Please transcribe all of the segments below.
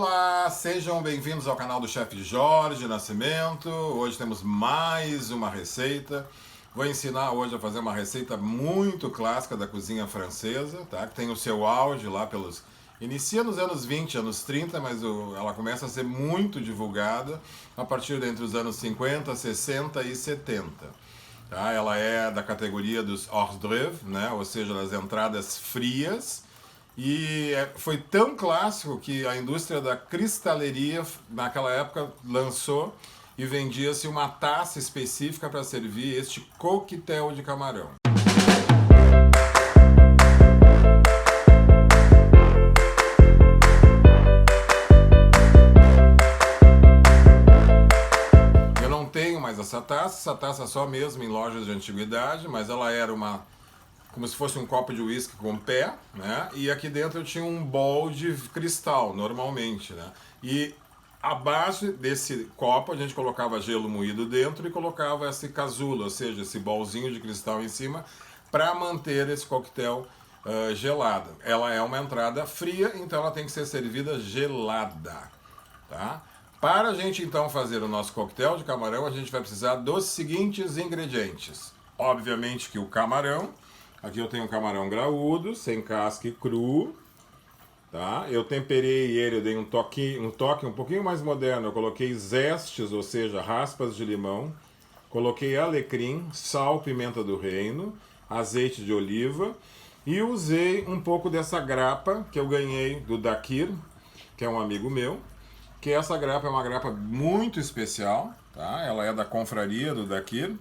Olá, sejam bem-vindos ao canal do Chefe Jorge Nascimento. Hoje temos mais uma receita. Vou ensinar hoje a fazer uma receita muito clássica da cozinha francesa, tá? Que tem o seu auge lá pelos... Inicia nos anos 20, anos 30, mas ela começa a ser muito divulgada a partir de entre os anos 50, 60 e 70. Tá? Ela é da categoria dos hors d'oeuvre, né? Ou seja, das entradas frias. E foi tão clássico que a indústria da cristaleria, naquela época, lançou e vendia-se uma taça específica para servir este coquetel de camarão. Eu não tenho mais essa taça só mesmo em lojas de antiguidade, mas ela era como se fosse um copo de uísque com pé, né? E aqui dentro eu tinha um bowl de cristal, normalmente, né? E abaixo desse copo a gente colocava gelo moído dentro e colocava esse casulo, ou seja, esse bowlzinho de cristal em cima, para manter esse coquetel gelado. Ela é uma entrada fria, então ela tem que ser servida gelada, tá? Para a gente então fazer o nosso coquetel de camarão, a gente vai precisar dos seguintes ingredientes. Obviamente que o camarão. Aqui eu tenho um camarão graúdo, sem casca e cru, tá? Eu temperei ele, eu dei um toque um pouquinho mais moderno. Eu coloquei zestes, ou seja, raspas de limão. Coloquei alecrim, sal, pimenta do reino, azeite de oliva. E usei um pouco dessa grapa que eu ganhei do Dakir, que é um amigo meu. Que essa grapa é uma grapa muito especial, tá? Ela é da confraria do Dakir.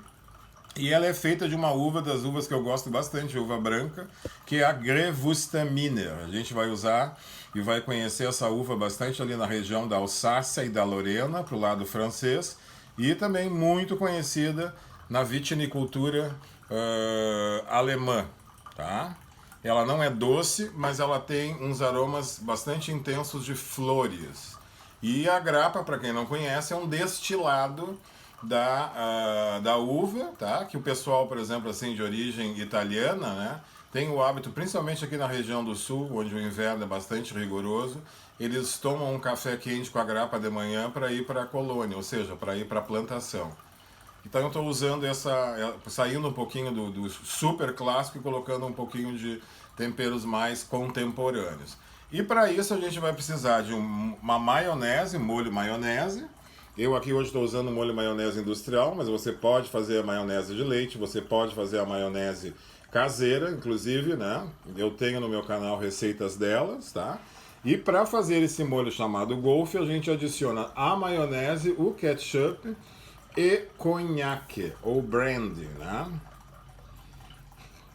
E ela é feita de uma uva, das uvas que eu gosto bastante, uva branca, que é a Gewürztraminer. A gente vai usar e vai conhecer essa uva bastante ali na região da Alsácia e da Lorena, para o lado francês, e também muito conhecida na vitinicultura alemã, tá? Ela não é doce, mas ela tem uns aromas bastante intensos de flores. E a grapa, para quem não conhece, é um destilado da uva, tá? Que o pessoal, por exemplo, assim, de origem italiana, né, tem o hábito, principalmente aqui na região do sul, onde o inverno é bastante rigoroso, eles tomam um café quente com a grapa de manhã para ir para a colônia, ou seja, para ir para a plantação. Então eu estou usando saindo um pouquinho do super clássico e colocando um pouquinho de temperos mais contemporâneos. E para isso a gente vai precisar de uma maionese, molho maionese. Eu aqui hoje estou usando molho maionese industrial, mas você pode fazer a maionese de leite, você pode fazer a maionese caseira, inclusive, né? Eu tenho no meu canal receitas delas, tá? E para fazer esse molho chamado Golfe, a gente adiciona a maionese, o ketchup e conhaque, ou brandy, né?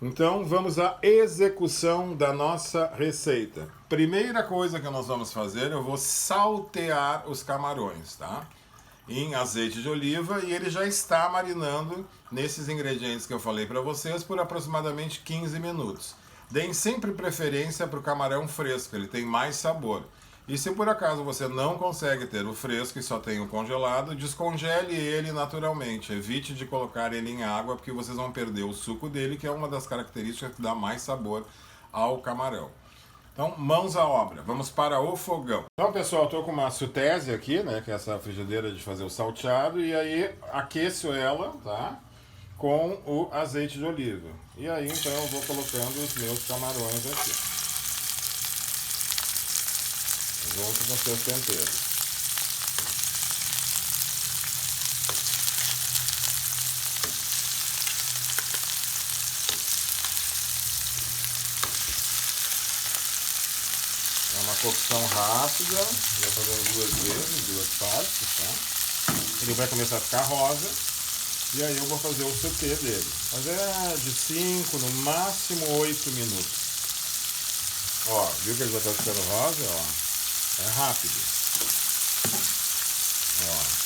Então vamos à execução da nossa receita. Primeira coisa que nós vamos fazer, eu vou saltear os camarões, tá? Em azeite de oliva, e ele já está marinando nesses ingredientes que eu falei para vocês por aproximadamente 15 minutos. Deem sempre preferência para o camarão fresco, ele tem mais sabor. E se por acaso você não consegue ter o fresco e só tem o congelado, descongele ele naturalmente. Evite de colocar ele em água, porque vocês vão perder o suco dele, que é uma das características que dá mais sabor ao camarão. Então, mãos à obra. Vamos para o fogão. Então, pessoal, estou com uma Sutese aqui, né? Que é essa frigideira de fazer o salteado. E aí, aqueço ela, tá? Com o azeite de oliva. E aí, então, eu vou colocando os meus camarões aqui. Junto com seus temperos. É uma cocção rápida, já fazendo duas vezes, duas partes, tá? Ele vai começar a ficar rosa, e aí eu vou fazer o sauté dele. Mas é de 5, no máximo 8 minutos. Ó, viu que ele já está ficando rosa? Ó, é rápido. Ó.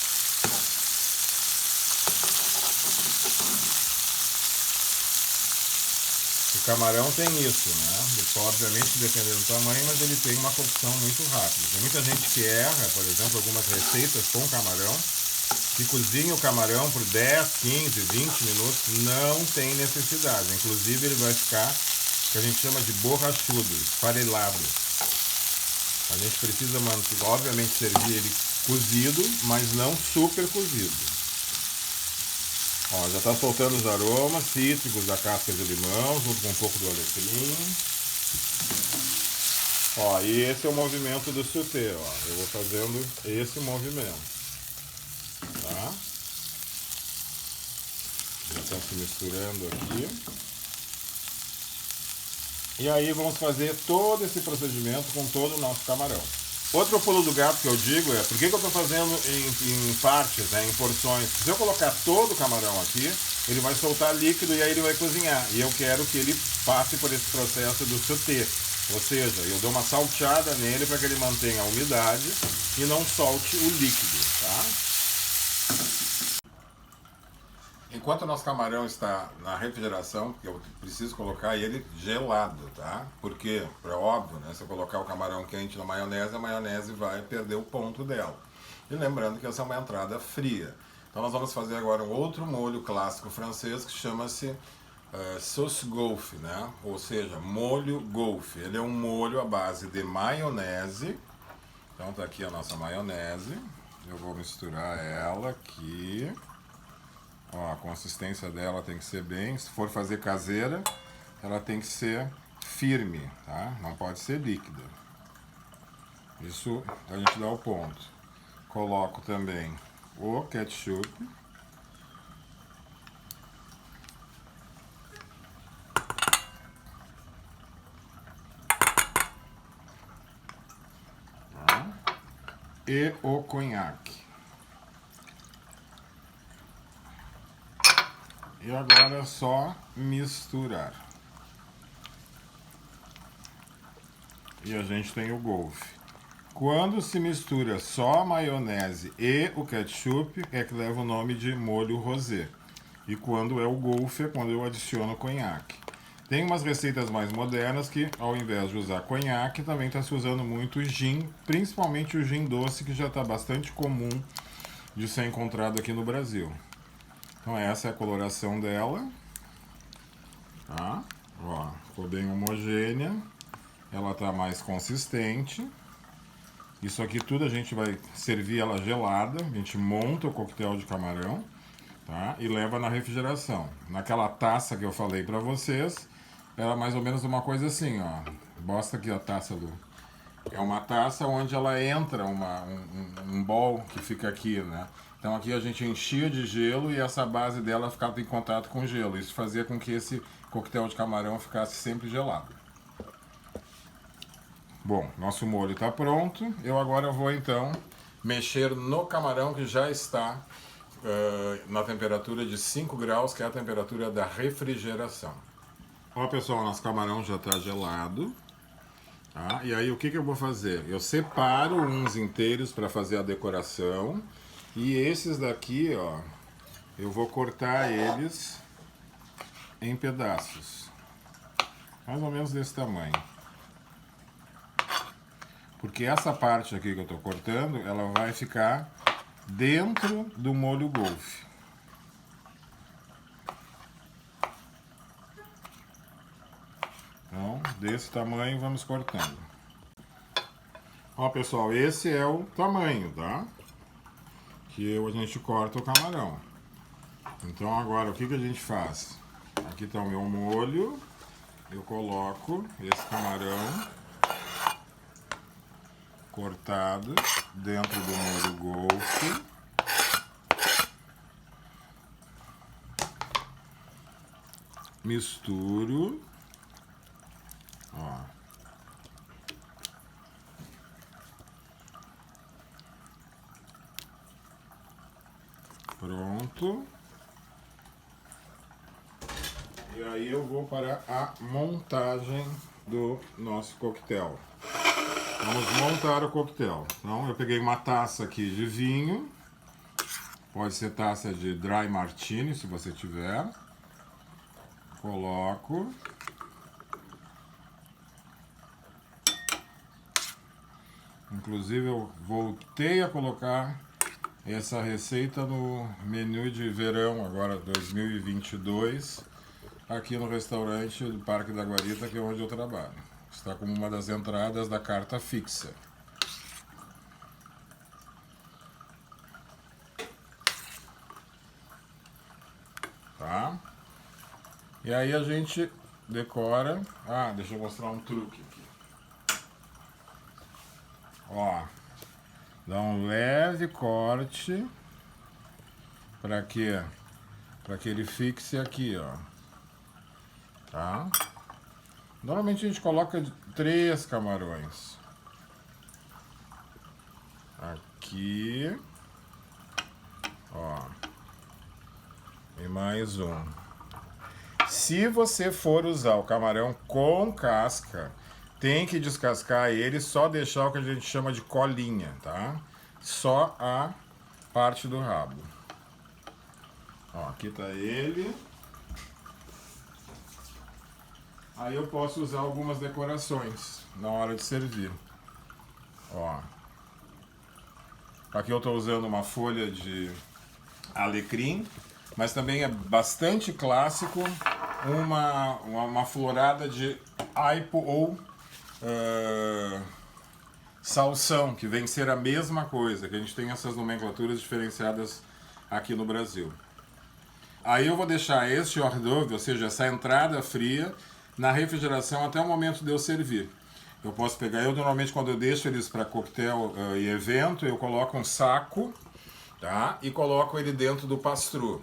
O camarão tem isso, né? Obviamente dependendo do tamanho, mas ele tem uma cocção muito rápida. Tem muita gente que erra, por exemplo, algumas receitas com camarão, que cozinha o camarão por 10, 15, 20 minutos, não tem necessidade. Inclusive ele vai ficar, que a gente chama de borrachudo, esfarelado. A gente precisa manter, obviamente, servir ele cozido, mas não super cozido. Ó, já está soltando os aromas cítricos da casca de limão, junto com um pouco do alecrim. Ó, e esse é o movimento do sauté, ó. Eu vou fazendo esse movimento, tá? Já estão se misturando aqui. E aí vamos fazer todo esse procedimento com todo o nosso camarão. Outro pulo do gato que eu digo é, por que eu estou fazendo em partes, né, em porções? Se eu colocar todo o camarão aqui, ele vai soltar líquido e aí ele vai cozinhar. E eu quero que ele passe por esse processo do sauté. Ou seja, eu dou uma salteada nele para que ele mantenha a umidade e não solte o líquido, tá? Enquanto o nosso camarão está na refrigeração, eu preciso colocar ele gelado, tá? Porque, é óbvio, né? Se eu colocar o camarão quente na maionese, a maionese vai perder o ponto dela. E lembrando que essa é uma entrada fria. Então nós vamos fazer agora um outro molho clássico francês que chama-se sauce gaufre, né? Ou seja, molho gaufre. Ele é um molho à base de maionese. Então tá aqui a nossa maionese. Eu vou misturar ela aqui. Ó, a consistência dela tem que ser bem, se for fazer caseira, ela tem que ser firme, tá? Não pode ser líquida. Isso a gente dá o ponto. Coloco também o ketchup. Tá? E o conhaque. E agora é só misturar. E a gente tem o gaufre. Quando se mistura só a maionese e o ketchup, é que leva o nome de molho rosé. E quando é o gaufre, é quando eu adiciono conhaque. Tem umas receitas mais modernas que, ao invés de usar conhaque, também está se usando muito gin, principalmente o gin doce, que já está bastante comum de ser encontrado aqui no Brasil. Então essa é a coloração dela, tá? Ó, ficou bem homogênea, ela tá mais consistente. Isso aqui tudo a gente vai servir ela gelada, a gente monta o coquetel de camarão, tá? E leva na refrigeração. Naquela taça que eu falei pra vocês, era mais ou menos uma coisa assim, ó. Mostra aqui a taça do... É uma taça onde ela entra um bol que fica aqui, né? Então aqui a gente enchia de gelo e essa base dela ficava em contato com o gelo. Isso fazia com que esse coquetel de camarão ficasse sempre gelado. Bom, nosso molho está pronto. Eu agora vou então mexer no camarão que já está na temperatura de 5 graus, que é a temperatura da refrigeração. Ó pessoal, nosso camarão já está gelado. Tá? E aí o que eu vou fazer? Eu separo uns inteiros para fazer a decoração. E esses daqui, ó, eu vou cortar eles em pedaços. Mais ou menos desse tamanho. Porque essa parte aqui que eu estou cortando, ela vai ficar dentro do molho gaufre. Então, desse tamanho vamos cortando. Ó pessoal, esse é o tamanho, tá? Que a gente corta o camarão. Então agora o que a gente faz? Aqui está o meu molho. Eu coloco esse camarão cortado dentro do molho gaufre. Misturo. Ó. Pronto. E aí eu vou para a montagem do nosso coquetel. Vamos montar o coquetel. Então eu peguei uma taça aqui de vinho. Pode ser taça de dry martini, se você tiver. Coloco. Inclusive eu voltei a colocar essa receita no menu de verão agora 2022 aqui no restaurante do Parque da Guarita, que é onde eu trabalho. Está como uma das entradas da carta fixa. tá? E aí a gente decora. Ah, deixa eu mostrar um truque aqui. Ó, dá um leve corte para quê? Para que ele fixe aqui, ó. Tá? Normalmente a gente coloca 3 camarões. Aqui. Ó. E mais um. Se você for usar o camarão com casca, tem que descascar ele, só deixar o que a gente chama de colinha, tá? Só a parte do rabo. Ó, aqui tá ele. Aí eu posso usar algumas decorações na hora de servir. Ó. Aqui eu tô usando uma folha de alecrim, mas também é bastante clássico uma florada de aipo ou salsão, que vem ser a mesma coisa, que a gente tem essas nomenclaturas diferenciadas aqui no Brasil. Aí eu vou deixar este hors d'oeuvre, ou seja, essa entrada fria, na refrigeração até o momento de eu servir. Eu posso pegar, eu normalmente quando eu deixo eles para coquetel e evento, eu coloco um saco, tá? E coloco ele dentro do pastrô.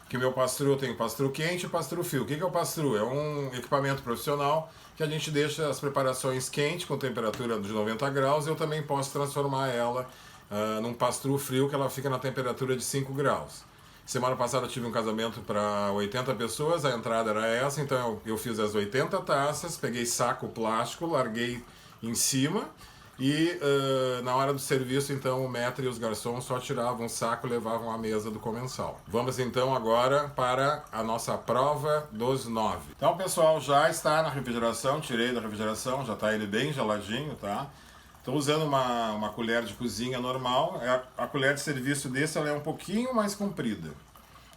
Que meu pastrô tem pastrô quente e pastrô frio. O que é o pastrô? É um equipamento profissional que a gente deixa as preparações quentes com temperatura de 90 graus. Eu também posso transformar ela num pastrô frio que ela fica na temperatura de 5 graus. Semana passada eu tive um casamento para 80 pessoas, a entrada era essa, então eu fiz as 80 taças, peguei saco plástico, larguei em cima e na hora do serviço, então, o maître e os garçons só tiravam o saco e levavam à mesa do comensal. Vamos então agora para a nossa prova dos 9. Então, pessoal, já está na refrigeração, tirei da refrigeração, já está ele bem geladinho, tá? Estou usando uma colher de cozinha normal. A colher de serviço desse ela é um pouquinho mais comprida.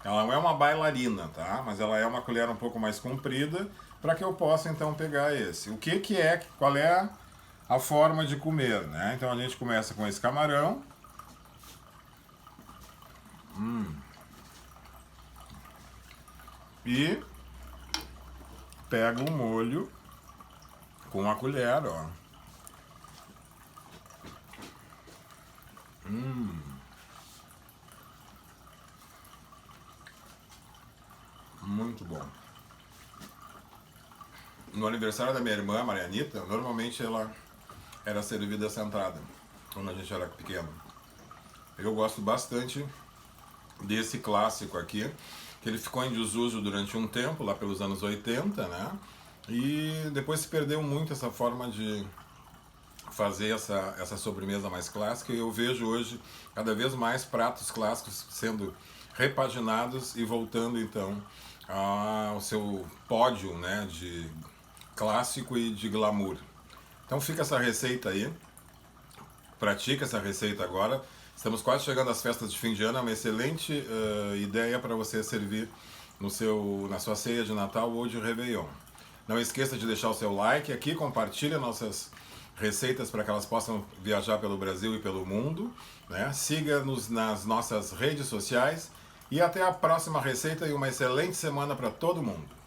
Ela não é uma bailarina, tá? Mas ela é uma colher um pouco mais comprida para que eu possa então pegar esse. Qual é a forma de comer, né? Então a gente começa com esse camarão. E pega o molho com a colher, ó. Muito bom. No aniversário da minha irmã, Marianita, normalmente ela era servida sentada, quando a gente era pequeno. Eu gosto bastante desse clássico aqui, que ele ficou em desuso durante um tempo, lá pelos anos 80, né? E depois se perdeu muito essa forma de fazer essa sobremesa mais clássica, e eu vejo hoje cada vez mais pratos clássicos sendo repaginados e voltando então ao seu pódio, né, de clássico e de glamour. Então fica essa receita aí, pratica essa receita agora. Estamos quase chegando às festas de fim de ano, é uma excelente ideia para você servir na sua ceia de Natal ou de Réveillon. Não esqueça de deixar o seu like aqui, compartilhe nossas receitas para que elas possam viajar pelo Brasil e pelo mundo, né? Siga-nos nas nossas redes sociais e até a próxima receita e uma excelente semana para todo mundo.